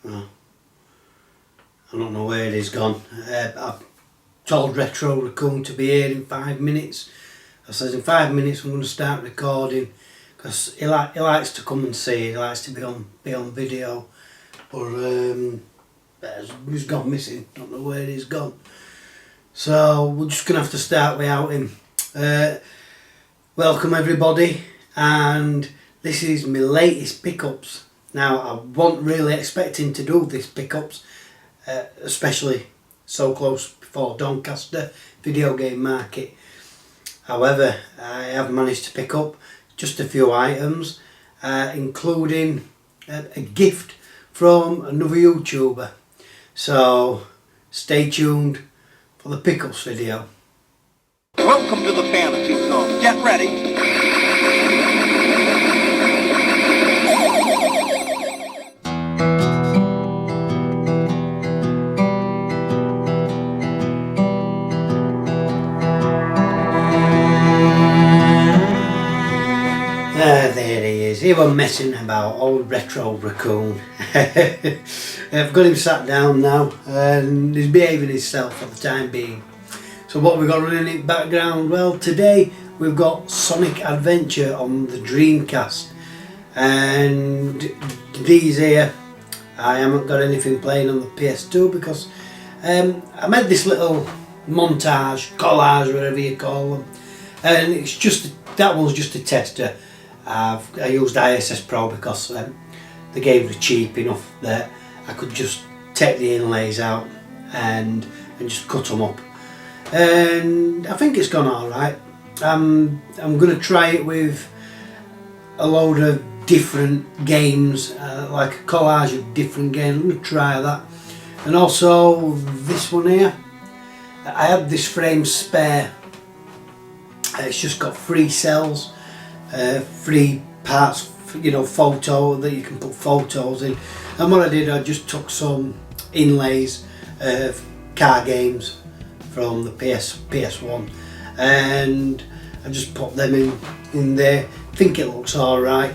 Oh, I don't know where it is gone. I've told Retro Raccoon to be here in 5 minutes. I says in 5 minutes I'm going to start recording, because he likes to come and see it, he likes to be on video, but he's gone missing, don't know where he's gone. So we're just going to have to start without him. Welcome everybody, and this is my latest pickups. Now I wasn't really expecting to do this pickups, especially so close before Doncaster video game market. However, I have managed to pick up just a few items, including a gift from another YouTuber. So stay tuned for the pickups video. Welcome to the fantasy zone. Get ready. There he is. He was messing about, old Retro Raccoon. I've got him sat down now and he's behaving himself for the time being. So what we've got running in the background? Well, today we've got Sonic Adventure on the Dreamcast, and these here, I haven't got anything playing on the PS2 because I made this little montage, collage, whatever you call them, and it's just, that one's just a tester. I used ISS Pro because the game was cheap enough that I could just take the inlays out and just cut them up, and I think it's gone alright. I'm going to try it with a load of different games, like a collage of different games. I'm going to try that, and also this one here, I have this frame spare. It's just got 3 cells, 3 parts, you know, photo that you can put photos in. And what I did, I just took some inlays of car games from the PS1, and I just put them in there. I think it looks alright,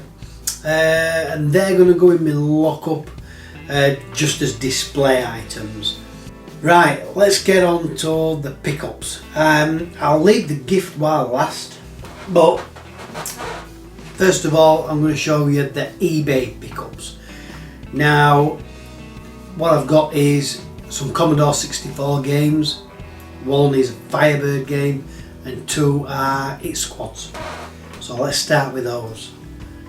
and they're going to go in my lockup just as display items. Right, let's get on to the pickups. I'll leave the gift while last, but first of all I'm going to show you the eBay pickups. Now what I've got is some Commodore 64 games. One is a Firebird game and 2 are Hit Squads. So let's start with those.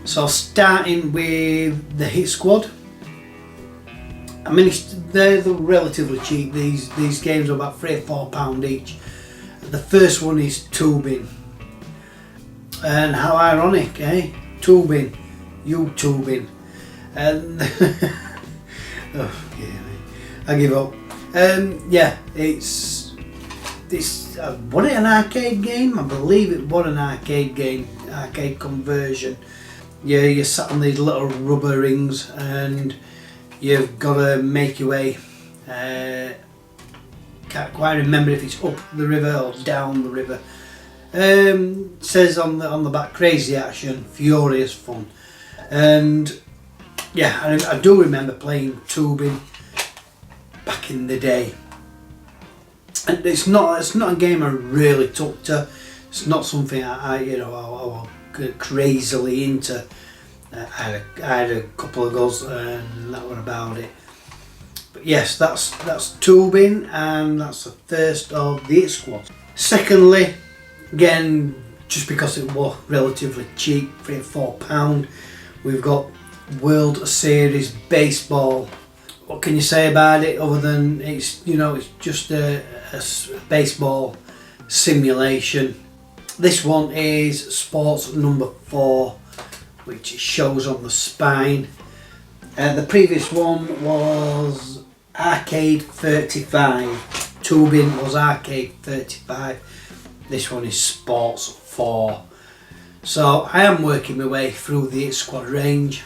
So starting with the Hit Squad, I mean, they're relatively cheap. These games are about £3 or £4 each. The first one is tubing, and how ironic, eh? Tubing, YouTubing, and oh yeah, I give up. Yeah, it's was it an arcade game? I believe it was an arcade game, arcade conversion. Yeah, you sat on these little rubber rings and you've got to make your way. Can't quite remember if it's up the river or down the river. It says on the back, crazy action, furious fun, and yeah, I do remember playing tubing back in the day. And it's not a game I really took to. It's not something I was crazily into. I had a couple of goals and that was about it. But yes, that's tubing, and that's the first of the Hit Squad. Secondly, again, just because it was relatively cheap, £3 or £4, we've got World Series Baseball. What can you say about it other than it's just a baseball simulation. This one is Sports number 4, which it shows on the spine. The previous one was Arcade 35. Tubing was Arcade 35. This one is Sports 4. So I am working my way through the Hit Squad range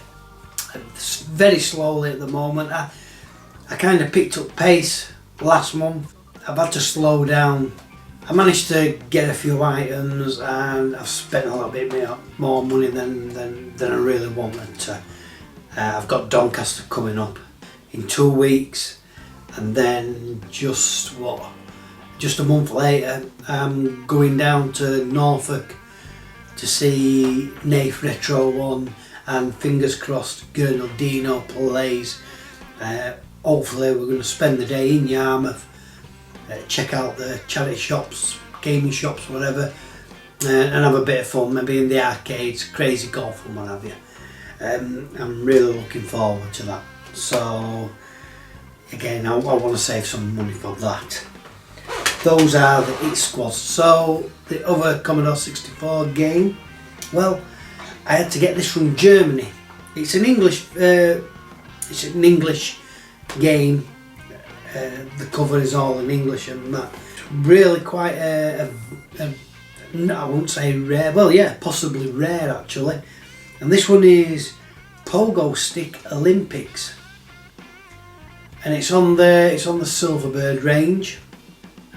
very slowly at the moment. I kind of picked up pace last month. I've had to slow down. I managed to get a few items and I've spent a little bit more money than I really wanted to. I've got Doncaster coming up in 2 weeks, and then just a month later I'm going down to Norfolk to see Nath Retro 1 and fingers crossed Gernaldino plays. Hopefully we're going to spend the day in Yarmouth, check out the charity shops, gaming shops, whatever, and have a bit of fun, maybe in the arcades, crazy golf and what have you. I'm really looking forward to that. So again, I want to save some money for that. Those are the It Squads. So the other Commodore 64 game, well, I had to get this from Germany. It's an English game. The cover is all in English and that. Really quite I won't say rare, well yeah, possibly rare actually. And this one is Pogo Stick Olympics, and it's on the Silverbird range,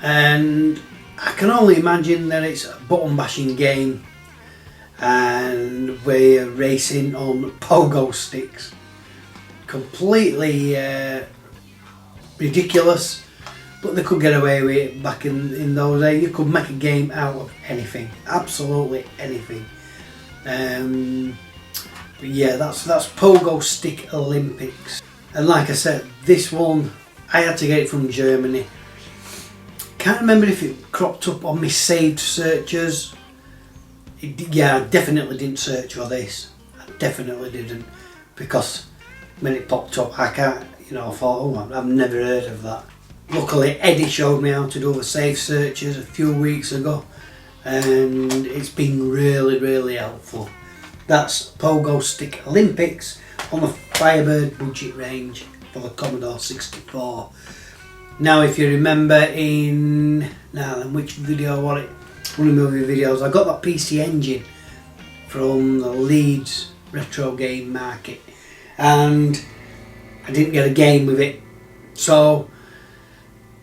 and I can only imagine that it's a button bashing game and we're racing on pogo sticks. Completely ridiculous, but they could get away with it back in those days. You could make a game out of anything, absolutely anything. But yeah, that's Pogo Stick Olympics. And like I said, this one I had to get it from Germany. Can't remember if it cropped up on my saved searches. Yeah, I definitely didn't search for this. I definitely didn't, because when it popped up, I can't, I thought, oh, I've never heard of that. Luckily, Eddie showed me how to do the save searches a few weeks ago, and it's been really, really helpful. That's Pogo Stick Olympics on the Firebird budget range for the Commodore 64. Now, if you remember which video was it? One of the movie videos, I got that PC Engine from the Leeds retro game market, and I didn't get a game with it. So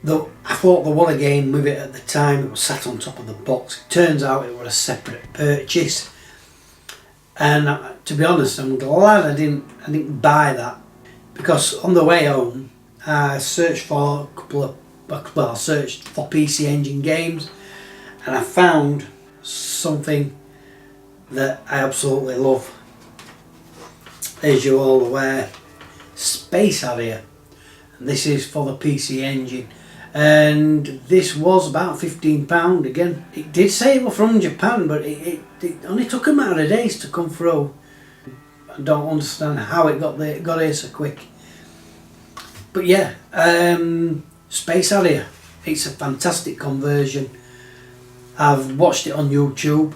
I thought there was a game with it at the time. It was sat on top of the box. It turns out it was a separate purchase, and to be honest, I'm glad I didn't buy that, because on the way home I searched for I searched for PC Engine games, and I found something that I absolutely love. As you're all aware, Space Harrier, and this is for the PC Engine, and this was about £15 again. It did say it was from Japan, but it only took a matter of days to come through. I don't understand how it got here so quick. But yeah, Space Harrier, it's a fantastic conversion. I've watched it on YouTube.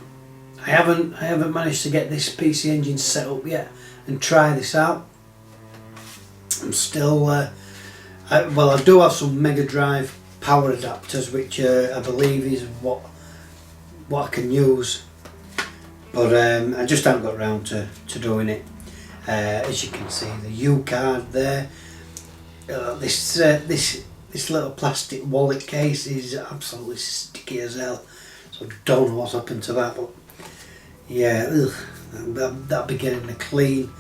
I haven't managed to get this PC Engine set up yet and try this out. I'm still I do have some Mega Drive power adapters, which I believe is what I can use, but I just haven't got around to doing it. As you can see, the U card there. This little plastic wallet case is absolutely sticky as hell, so I don't know what's happened to that, but yeah, that'll be getting the clean.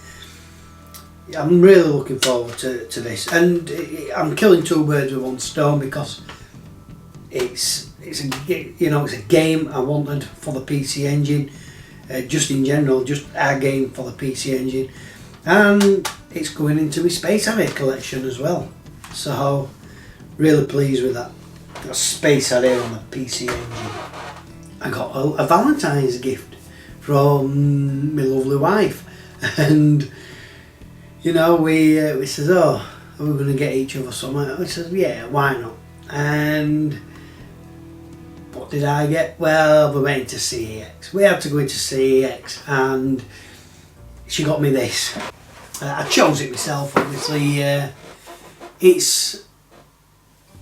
I'm really looking forward to this, and I'm killing two birds with one stone, because it's a game I wanted for the PC Engine, just in general, just our game for the PC Engine, and it's going into my Space Harrier collection as well. So really pleased with that. Got Space Harrier on the PC Engine. I got a Valentine's gift from my lovely wife, and we says, oh, are we going to get each other something? We says, yeah, why not? And what did I get? Well, we went to CEX. We had to go into CEX, and she got me this. I chose it myself, obviously. It's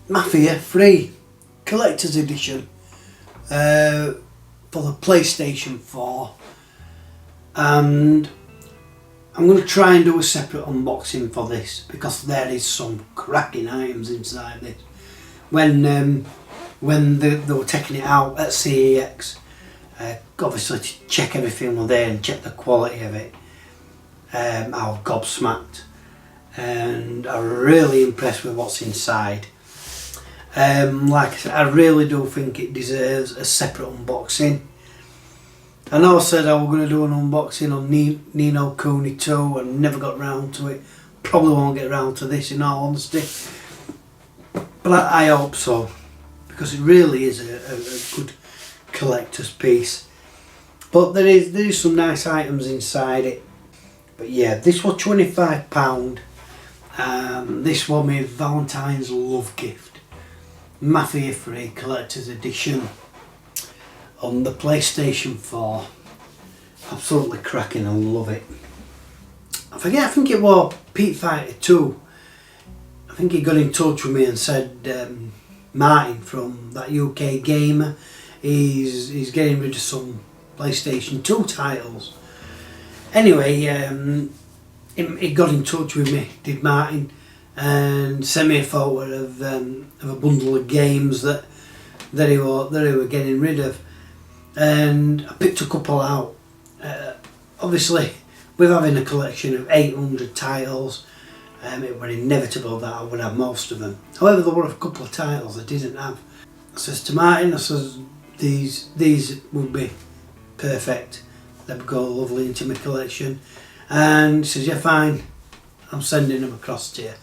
Mafia III Collectors Edition for the PlayStation 4, and I'm going to try and do a separate unboxing for this, because there is some cracking items inside this. When they were taking it out at CEX, obviously to check everything was there and check the quality of it, I was gobsmacked. and I'm really impressed with what's inside. Like I said, I really do think it deserves a separate unboxing. I know I said I was going to do an unboxing on Ni no Kuni 2 and never got round to it. Probably won't get round to this in all honesty. But I hope so, because it really is a good collector's piece. But there is some nice items inside it. But yeah, this was £25. This was my Valentine's love gift. Mafia III Collectors Edition on the PlayStation 4. Absolutely cracking, I love it. I think it was Pete Fighter 2. I think he got in touch with me and said Martin from that UK Gamer, he's getting rid of some PlayStation 2 titles. Anyway, he got in touch with me, did Martin, and sent me a photo of a bundle of games that he were getting rid of, and I picked a couple out. Obviously, with having a collection of 800 titles, it was inevitable that I would have most of them. However, there were a couple of titles I didn't have. I says to Martin, I says these would be perfect. They would go lovely into my collection. And he says, yeah, fine, I'm sending them across to you.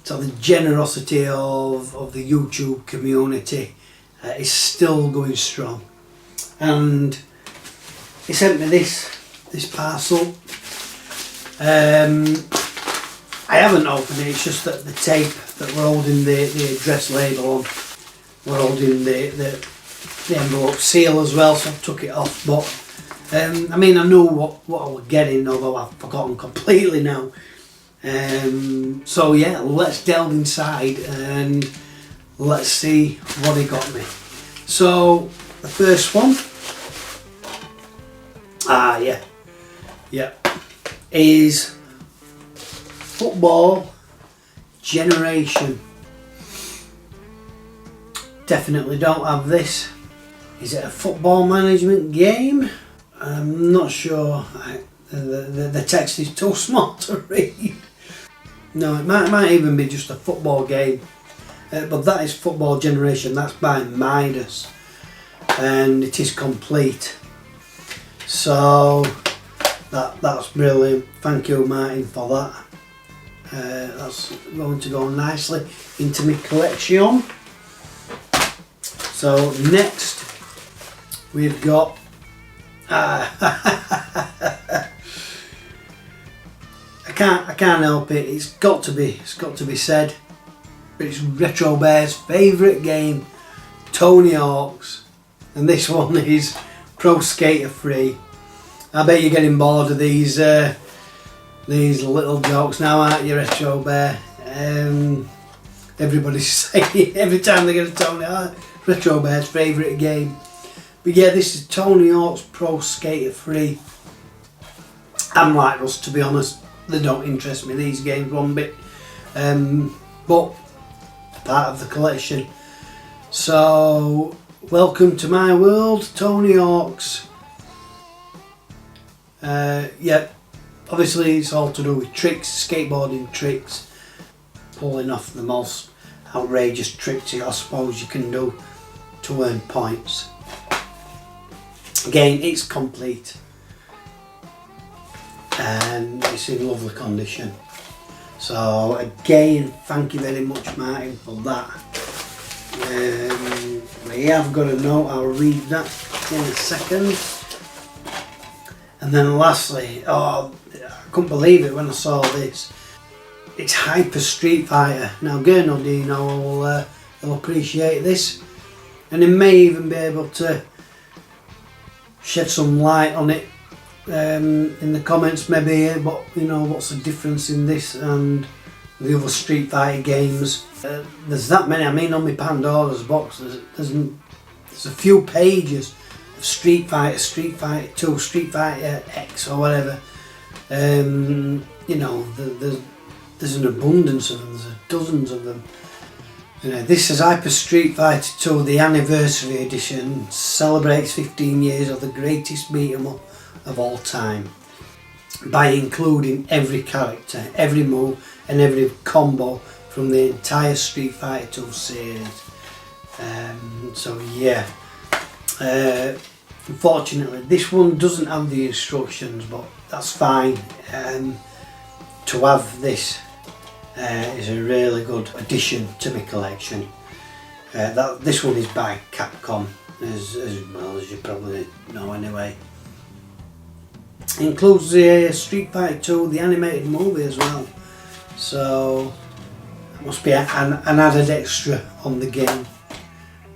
So the generosity of the YouTube community is still going strong. And he sent me this parcel. I haven't opened it, it's just that the tape that we're holding the address label on, we're holding the envelope seal as well, so I took it off. But I mean, I knew what I was getting, although I've forgotten completely now. So yeah, let's delve inside and let's see what he got me. So the first one, is Football Generation. Definitely don't have this. Is it a football management game? I'm not sure. The text is too small to read. No, it might even be just a football game. But that is Football Generation. That's by Midas, and it is complete. So that's brilliant. Thank you, Martin, for that. That's going to go nicely into my collection. So next we've got I can't help it. It's got to be said. But it's Retro Bear's favourite game, Tony Hawk's, and this one is Pro Skater 3. I bet you're getting bored of these little jokes now, aren't you, Retro Bear? Everybody's saying every time they get a Tony Hawk, Retro Bear's favourite game. But yeah, this is Tony Hawk's Pro Skater 3. I'm like us, to be honest. They don't interest me, these games, one bit. But part of the collection. So welcome to my world, Tony Hawk's. Yeah, obviously it's all to do with tricks, skateboarding tricks, pulling off the most outrageous tricks I suppose you can do to earn points. Again, it's complete and it's in lovely condition. So again, thank you very much, Martin, for that. We have got a note, I'll read that in a second. And then lastly, I couldn't believe it when I saw this. It's Hyper Street Fighter. Now Gernaldino will appreciate this, and he may even be able to shed some light on it in the comments maybe, but you know, what's the difference in this and the other Street Fighter games. There's that many. I mean, on my Pandora's box there's a few pages of Street Fighter, Street Fighter 2, Street Fighter X or whatever. You know, there's an abundance of them, there's dozens of them. You know, this is Hyper Street Fighter 2, the anniversary edition, celebrates 15 years of the greatest beat 'em up of all time. by including every character, every move and every combo from the entire Street Fighter 2 series. So yeah, unfortunately this one doesn't have the instructions, but that's fine. To have this is a really good addition to my collection. This one is by Capcom, as well as you probably know anyway. It includes the Street Fighter 2, the animated movie as well, so it must be an added extra on the game.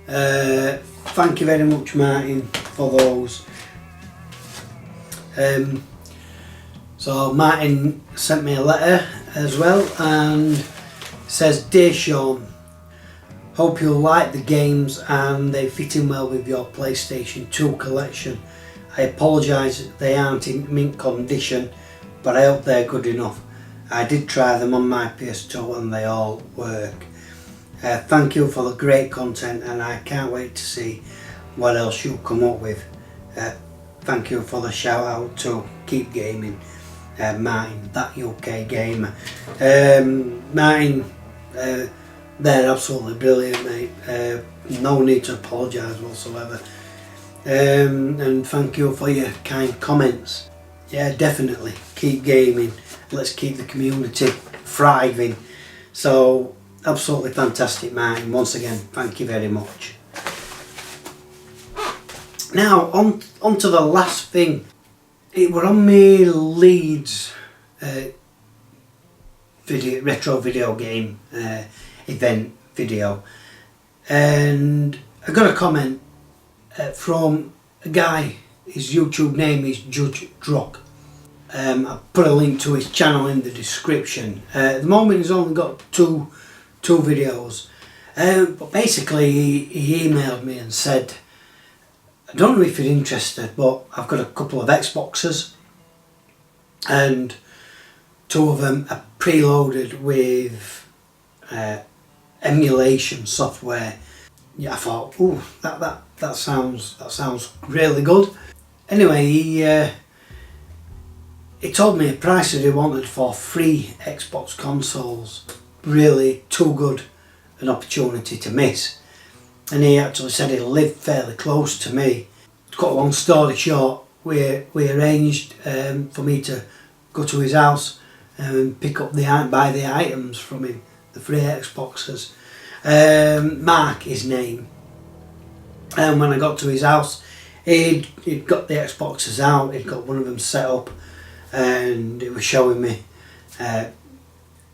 Thank you very much, Martin, for those. So Martin sent me a letter as well, and says, "Dear Sean, hope you'll like the games and they fit in well with your PlayStation 2 collection. I apologise that they aren't in mint condition, but I hope they're good enough. I did try them on my PS2 and they all work. Thank you for the great content, and I can't wait to see what else you'll come up with. Thank you for the shout out to Keep Gaming, Martin, that UK gamer." Martin, they're absolutely brilliant, mate. No need to apologise whatsoever. And thank you for your kind comments. Yeah, definitely keep gaming. Let's keep the community thriving. So absolutely fantastic, Martin. Once again, thank you very much. Now on to the last thing. It were on my Leeds retro video game event video, and I got a comment from a guy. His YouTube name is JudgeDrokk. I put a link to his channel in the description. At the moment he's only got two videos, but basically he emailed me and said, "I don't know if you're interested, but I've got a couple of Xboxes and two of them are preloaded with emulation software." Yeah, I thought, "Ooh, that sounds really good." Anyway, he told me a price that he wanted for 3 Xbox consoles. Really too good an opportunity to miss. And he actually said he lived fairly close to me. To cut a long story short, we arranged for me to go to his house and buy the items from him, the 3 Xboxes. Mark, his name. And when I got to his house, he'd got the Xboxes out, he'd got one of them set up, and he was showing me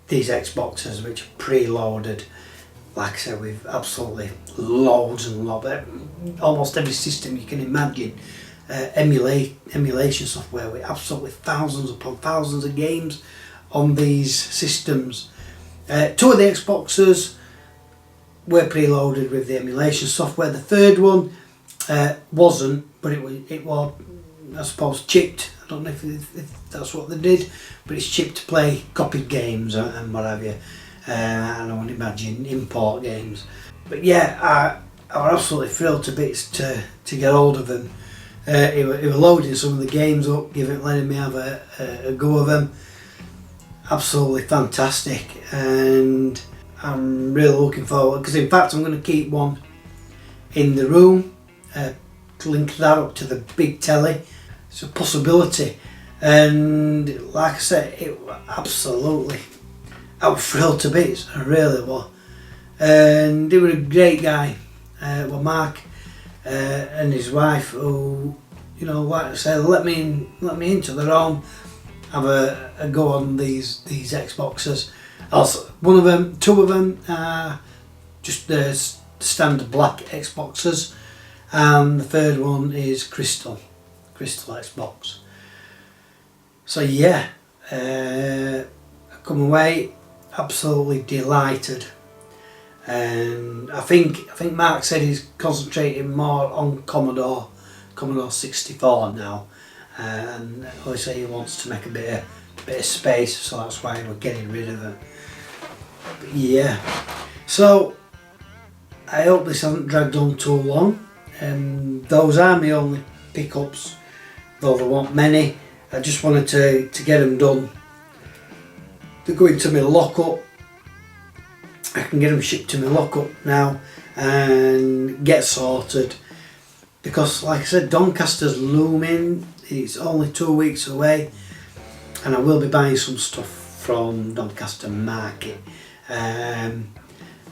these Xboxes which are pre-loaded, like I said, with absolutely loads and loads, almost every system you can imagine, emulation software with absolutely thousands upon thousands of games on these systems. 2 of the Xboxes were preloaded with the emulation software. The third one wasn't, but it was I suppose chipped. I don't know if that's what they did, but it's chipped to play copied games and what have you. And I would imagine import games. But yeah, I was absolutely thrilled to bits to get hold of them. He was loading some of the games up, letting me have a go of them. Absolutely fantastic, and I'm really looking forward, because in fact I'm going to keep one in the room, link that up to the big telly. It's a possibility, and like I said, it absolutely, I was thrilled to bits, I really was. And they were a great guy, well, Mark and his wife, who, you know, like I said, let me into their home, have a go on these Xboxes. Also, two of them are just the standard black Xboxes, and the third one is crystal Xbox. So yeah, I come away absolutely delighted, and I think Mark said he's concentrating more on Commodore 64 now, and obviously he wants to make a bit of space, so that's why we're getting rid of it. But yeah, so I hope this hasn't dragged on too long. Those are my only pickups, though there weren't many. I just wanted to get them done. They're going to my lockup. I can get them shipped to my lockup now and get sorted, because like I said, Doncaster's looming. It's only 2 weeks away, and I will be buying some stuff from Doncaster Market. And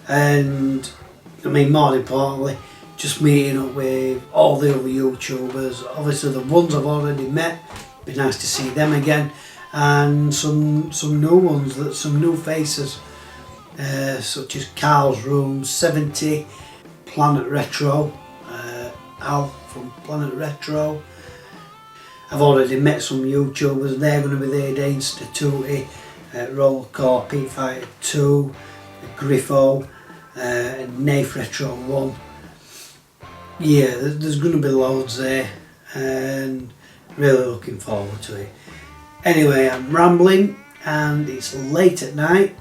I mean, more importantly, just meeting up with all the other YouTubers. Obviously the ones I've already met, be nice to see them again, and some new ones, some new faces, such as Carl's Room 70, Planet Retro, Al from Planet Retro. I've already met some YouTubers. They're going to be there, Dane Statuti, Rollcore, Pete Fighter 2, Griffo, and Nath Retro 1. Yeah, there's going to be loads there, and really looking forward to it. Anyway, I'm rambling and it's late at night,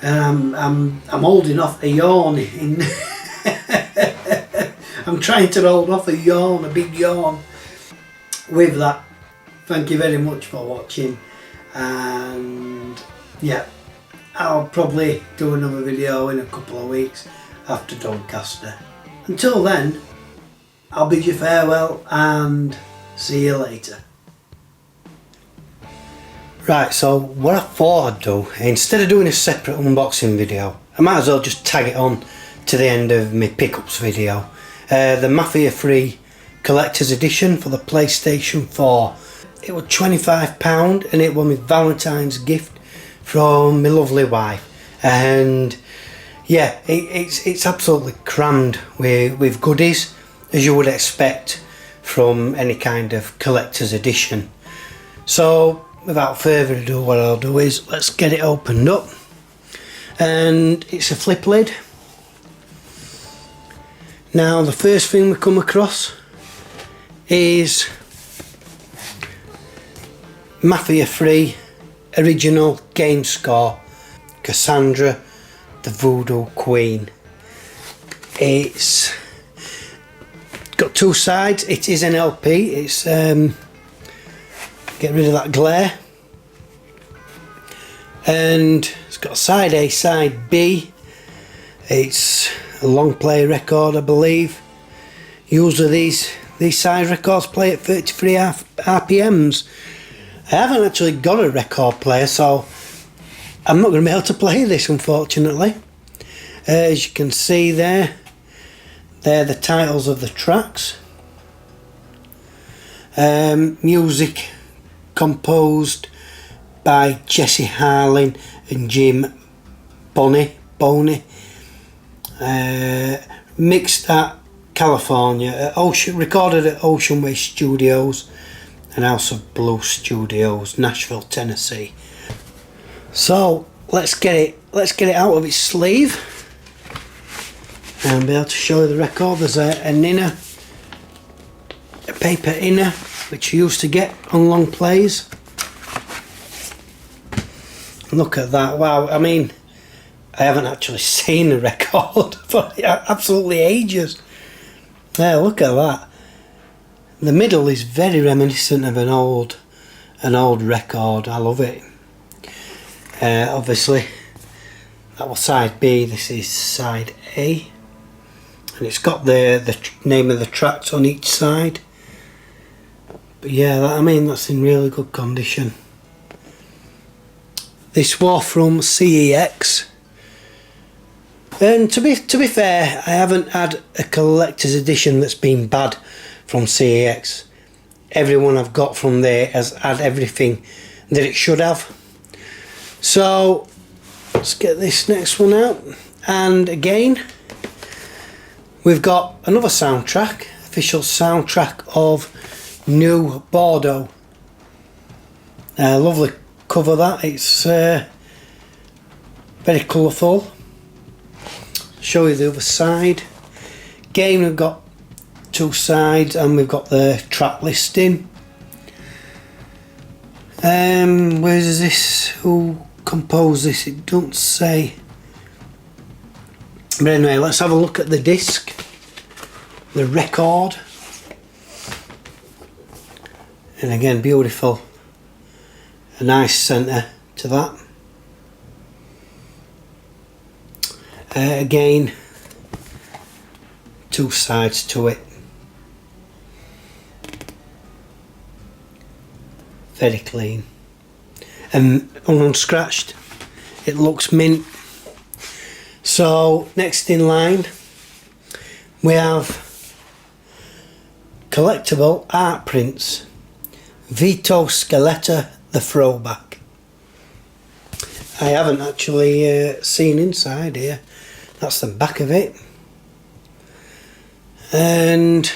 and I'm holding off a yawn. I'm trying to hold off a yawn, a big yawn. With that, thank you very much for watching, and yeah, I'll probably do another video in a couple of weeks after Doncaster. Until then, I'll bid you farewell and see you later. Right, so what I thought I'd do, instead of doing a separate unboxing video, I might as well just tag it on to the end of my pickups video. The Mafia III Collectors Edition for the PlayStation 4. It was £25 and it was my Valentine's gift from my lovely wife. And yeah, it's absolutely crammed with goodies, as you would expect from any kind of collector's edition. So without further ado, what I'll do is let's get it opened up, and it's a flip lid. Now the first thing we come across is Mafia 3 original game score, Cassandra the Voodoo Queen. It's got two sides. It is an LP. It's get rid of that glare, and it's got side A, side B. It's a long play record, I believe. Usually these size records play at 33 RPMs. I haven't actually got a record player, so I'm not going to be able to play this, unfortunately. As you can see there, they're the titles of the tracks. Music composed by Jesse Harlin and Jim Boney. Mixed at California, recorded at Ocean Way Studios and House of Blue Studios, Nashville, Tennessee. So let's get it out of its sleeve and be able to show you the record. There's an inner, a paper inner, which you used to get on long plays. Look at that! Wow, I mean, I haven't actually seen a record for absolutely ages. Yeah, look at that. The middle is very reminiscent of an old record. I love it. Obviously, that was side B. This is side A, and it's got the name of the tracks on each side. But yeah, I mean, that's in really good condition. This was from CEX. And to be fair, I haven't had a collector's edition that's been bad from CEX. Everyone I've got from there has had everything that it should have. So let's get this next one out. And again, we've got another soundtrack, official soundtrack of New Bordeaux. Lovely cover that. It's very colourful. Show you the other side. Again, we've got two sides and we've got the track listing. Where is this? Who composed this? It don't say. But anyway, let's have a look at the disc, the record. And again, beautiful a nice centre to that. Again, two sides to it. Very clean and unscratched. It looks mint. So next in line we have Collectible Art Prints, Vito Scaletta the Throwback. I haven't actually seen inside here. That's the back of it. And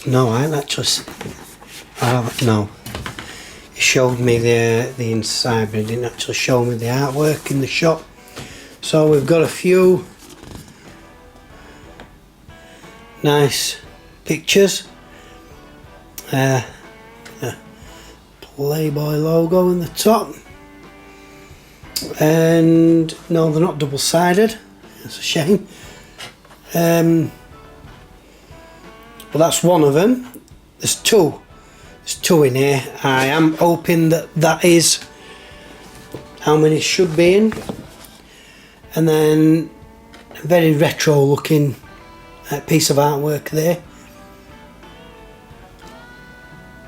no, I haven't actually. No, he showed me the inside, but he didn't actually show me the artwork in the shop. So we've got a few nice pictures. Playboy logo in the top, and no, they're not double-sided. It's a shame. But that's one of them. There's two in here. I am hoping that that is how many should be in. And then a very retro looking piece of artwork there.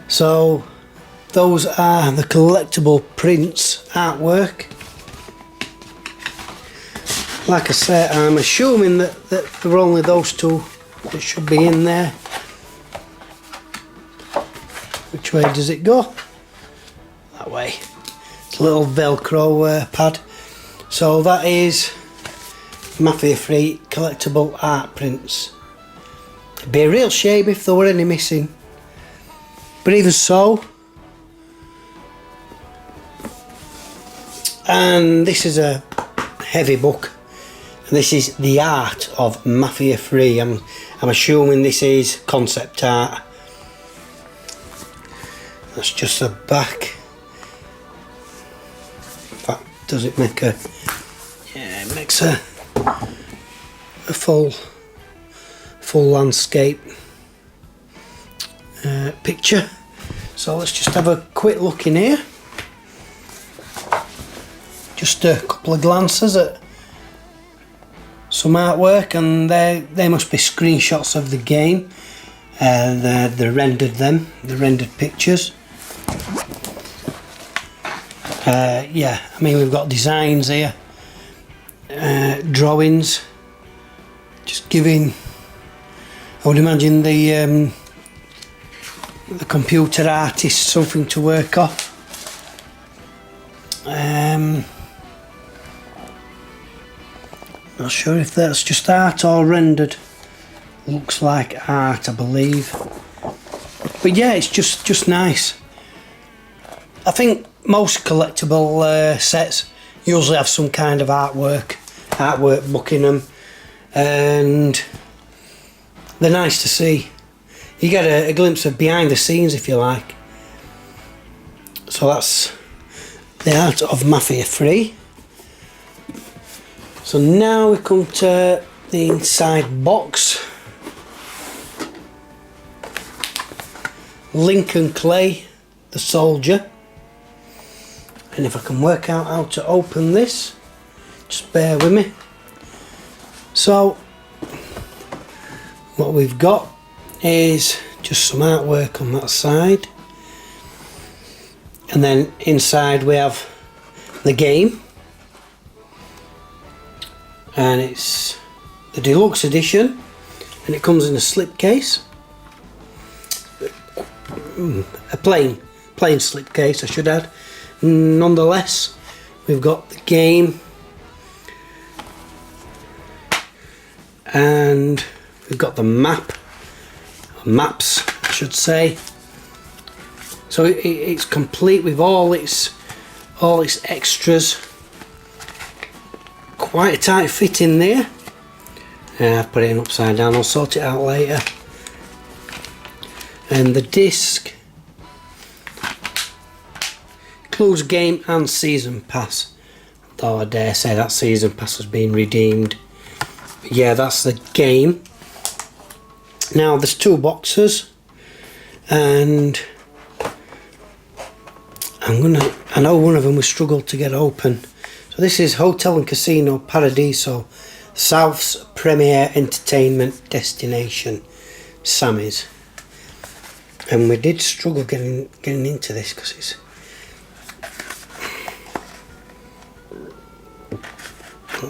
So those are the collectible prints artwork. Like I said, I'm assuming that there are only those two that should be in there. Which way does it go? That way. It's a little Velcro pad. So that is Mafia III Collectible Art Prints. It'd be a real shame if there were any missing. But even so, and this is a heavy book, and this is The Art of Mafia 3. I'm assuming this is concept art. That's just the back. In fact, does it make a... yeah, it makes a full landscape picture. So let's just have a quick look in here. Just a couple of glances at some artwork, and they must be screenshots of the game. They rendered them, the rendered pictures. Yeah, I mean, we've got designs here, drawings, just giving, I would imagine, the computer artist something to work off. Not sure if that's just art or rendered. Looks like art, I believe. But yeah, it's just nice. I think most collectible sets usually have some kind of artwork book in them, and they're nice to see. You get a glimpse of behind the scenes, if you like. So that's The Art of Mafia 3. So now we come to the inside box. Lincoln Clay, the soldier. And if I can work out how to open this, just bear with me. So what we've got is just some artwork on that side, and then inside we have the game, and it's the deluxe edition, and it comes in a slipcase, a plain slipcase I should add. Nonetheless, we've got the game, and we've got the maps I should say. So it's complete with all its extras. Quite a tight fit in there. I've put it in upside down, I'll sort it out later. And the disc includes game and season pass, though I dare say that season pass has been redeemed. But yeah, that's the game. Now there's 2 boxes, and I know one of them we struggled to get open. So this is Hotel and Casino Paradiso, South's premier entertainment destination, Sammy's. And we did struggle getting into this because it's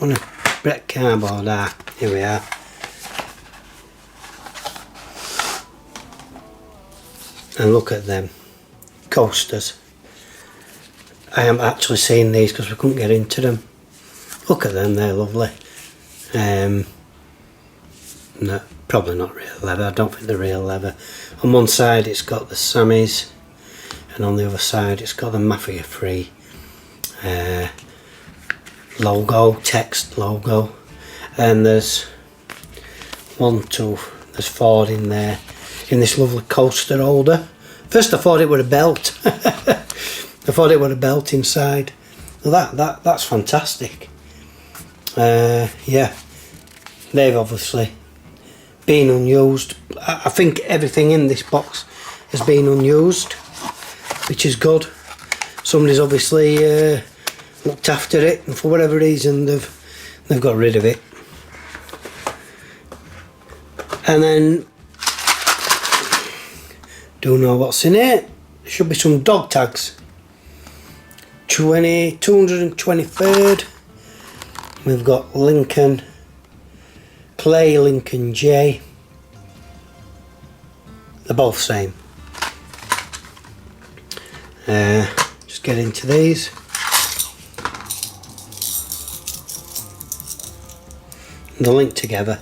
on a break cardboard. Here we are. And look at them coasters. I haven't actually seen these because we couldn't get into them. Look at them, they're lovely. No, probably not real leather. I don't think they're real leather. On one side it's got the Sammy's, and on the other side it's got the Mafia III logo, text logo. And there's 1, 2, there's 4 in there, in this lovely coaster holder. First I thought it were a belt. I thought it were a belt inside. Well, that's fantastic. Yeah, they've obviously been unused. I think everything in this box has been unused, which is good. Somebody's obviously looked after it, and for whatever reason they've got rid of it. And then, don't know what's in it. There should be some dog tags. 223rd. We've got Lincoln, Play Lincoln J. They're both same. Just get into these. They're linked together.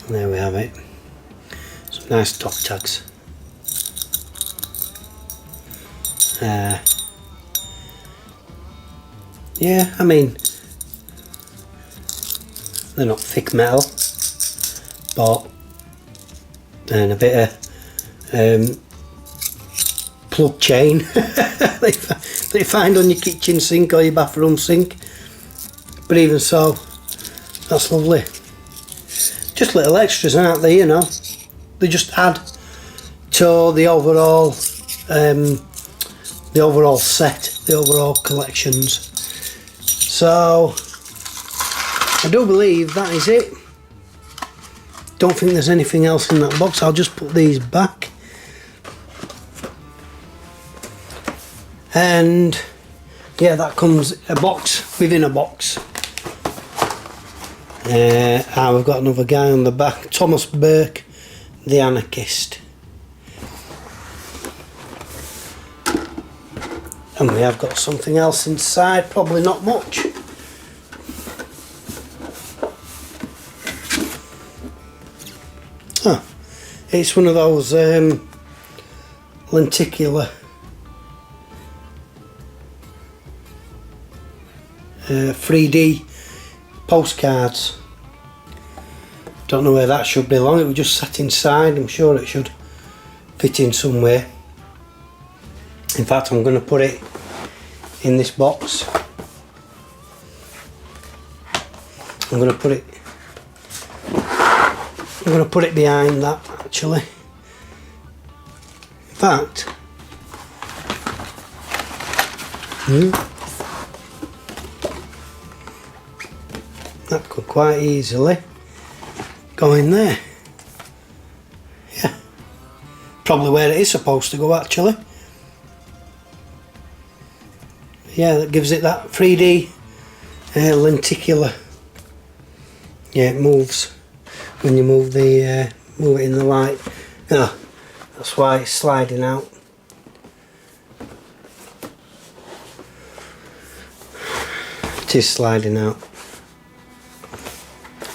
And there we have it. Some nice dog tags. Yeah, I mean, they're not thick metal, but and a bit of plug chain that you find on your kitchen sink or your bathroom sink. But even so, that's lovely. Just little extras, aren't they? You know, they just add to the overall set, the overall collections. So I do believe that is it. Don't think there's anything else in that box. I'll just put these back. And yeah, that comes a box within a box. We've got another guy on the back, Thomas Burke, the Anarchist. And we have got something else inside, probably not much. Oh, it's one of those lenticular 3D postcards. Don't know where that should belong. It was just sat inside. I'm sure it should fit in somewhere. In fact, I'm going to put it in this box. I'm going to put it behind that, actually. In fact, that could quite easily go in there. Yeah, probably where it is supposed to go, actually. Yeah, that gives it that 3D lenticular. Yeah, it moves when you move it in the light. Yeah, that's why it's sliding out. It is sliding out.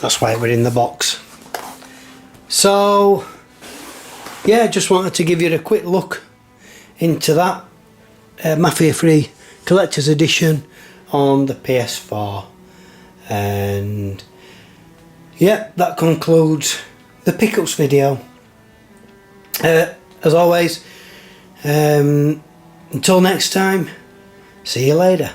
That's why we're in the box. So yeah, just wanted to give you a quick look into that Mafia III Collectors Edition on the PS4. And yeah, that concludes the pickups video. As always, until next time, see you later.